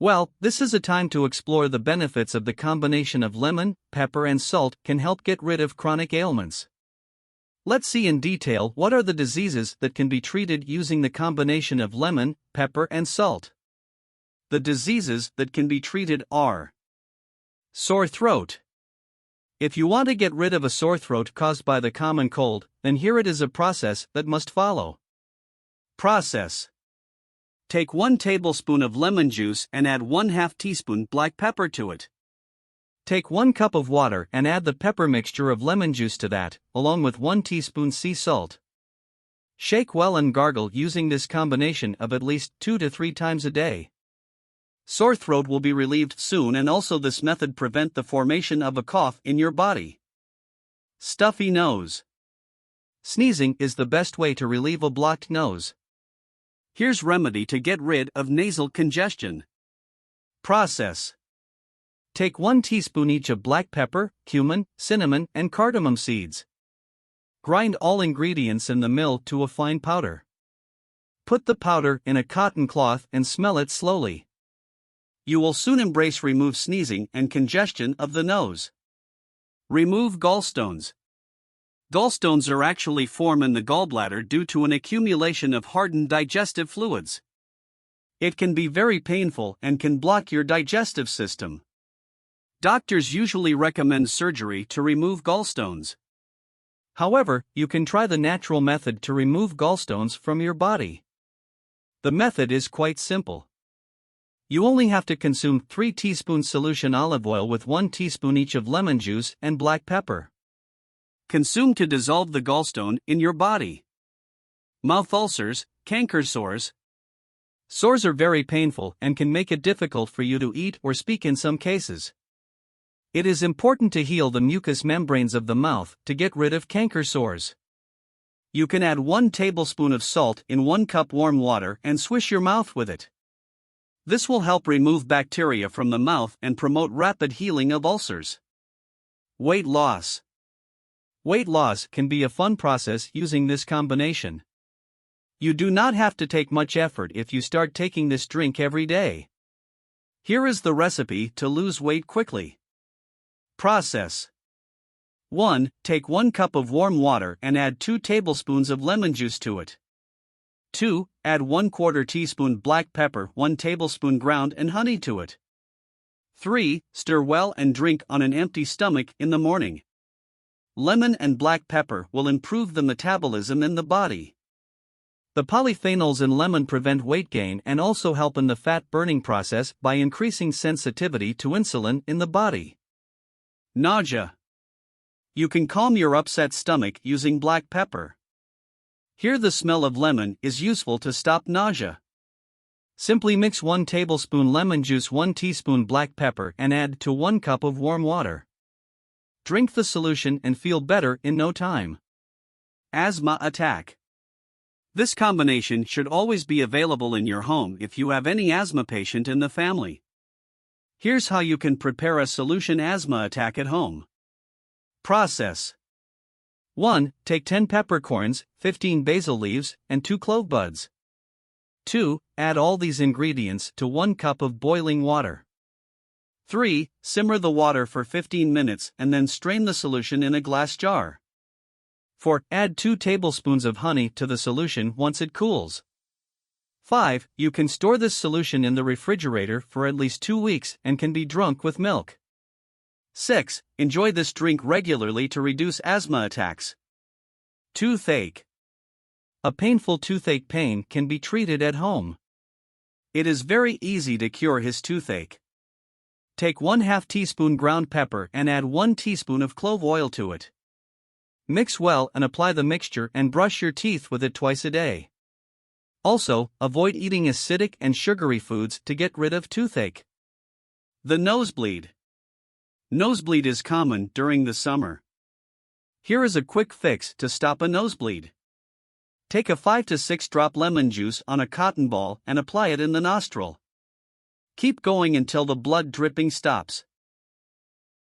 Well, this is a time to explore the benefits of the combination of lemon, pepper, and salt can help get rid of chronic ailments. Let's see in detail what are the diseases that can be treated using the combination of lemon, pepper, and salt. The diseases that can be treated are sore throat. If you want to get rid of a sore throat caused by the common cold, then here it is a process that must follow. Process: take 1 tablespoon of lemon juice and add 1/2 teaspoon black pepper to it. Take 1 cup of water and add the pepper mixture of lemon juice to that, along with 1 teaspoon sea salt. Shake well and gargle using this combination of at least 2 to 3 times a day. Sore throat will be relieved soon, and also this method prevent the formation of a cough in your body. Stuffy nose. Sneezing is the best way to relieve a blocked nose. Here's remedy to get rid of nasal congestion. Process: take 1 teaspoon each of black pepper, cumin, cinnamon, and cardamom seeds. Grind all ingredients in the mill to a fine powder. Put the powder in a cotton cloth and smell it slowly. You will soon remove sneezing and congestion of the nose. Remove gallstones. Gallstones are actually formed in the gallbladder due to an accumulation of hardened digestive fluids. It can be very painful and can block your digestive system. Doctors usually recommend surgery to remove gallstones. However, you can try the natural method to remove gallstones from your body. The method is quite simple. You only have to consume 3 teaspoons solution olive oil with 1 teaspoon each of lemon juice and black pepper. Consume to dissolve the gallstone in your body. Mouth ulcers, canker sores. Sores are very painful and can make it difficult for you to eat or speak in some cases. It is important to heal the mucous membranes of the mouth to get rid of canker sores. You can add 1 tablespoon of salt in 1 cup warm water and swish your mouth with it. This will help remove bacteria from the mouth and promote rapid healing of ulcers. Weight loss. Weight loss can be a fun process using this combination. You do not have to take much effort if you start taking this drink every day. Here is the recipe to lose weight quickly. Process: 1. Take 1 cup of warm water and add 2 tablespoons of lemon juice to it. 2. Add 1/4 teaspoon black pepper, 1 tablespoon ground and honey to it. 3. Stir well and drink on an empty stomach in the morning. Lemon and black pepper will improve the metabolism in the body. The polyphenols in lemon prevent weight gain and also help in the fat burning process by increasing sensitivity to insulin in the body. Nausea. You can calm your upset stomach using black pepper. Here the smell of lemon is useful to stop nausea. Simply mix 1 tablespoon lemon juice, 1 teaspoon black pepper and add to 1 cup of warm water. Drink the solution and feel better in no time. Asthma attack. This combination should always be available in your home if you have any asthma patient in the family. Here's how you can prepare a solution asthma attack at home. Process: 1. Take 10 peppercorns, 15 basil leaves, and 2 clove buds. 2. Add all these ingredients to 1 cup of boiling water. 3. Simmer the water for 15 minutes and then strain the solution in a glass jar. 4. Add 2 tablespoons of honey to the solution once it cools. 5. You can store this solution in the refrigerator for at least 2 weeks and can be drunk with milk. 6. Enjoy this drink regularly to reduce asthma attacks. Toothache. A painful toothache pain can be treated at home. It is very easy to cure his toothache. Take 1/2 teaspoon ground pepper and add 1 teaspoon of clove oil to it. Mix well and apply the mixture and brush your teeth with it twice a day. Also, avoid eating acidic and sugary foods to get rid of toothache. The nosebleed. Nosebleed is common during the summer. Here is a quick fix to stop a nosebleed. Take a 5 to 6 drop lemon juice on a cotton ball and apply it in the nostril. Keep going until the blood dripping stops.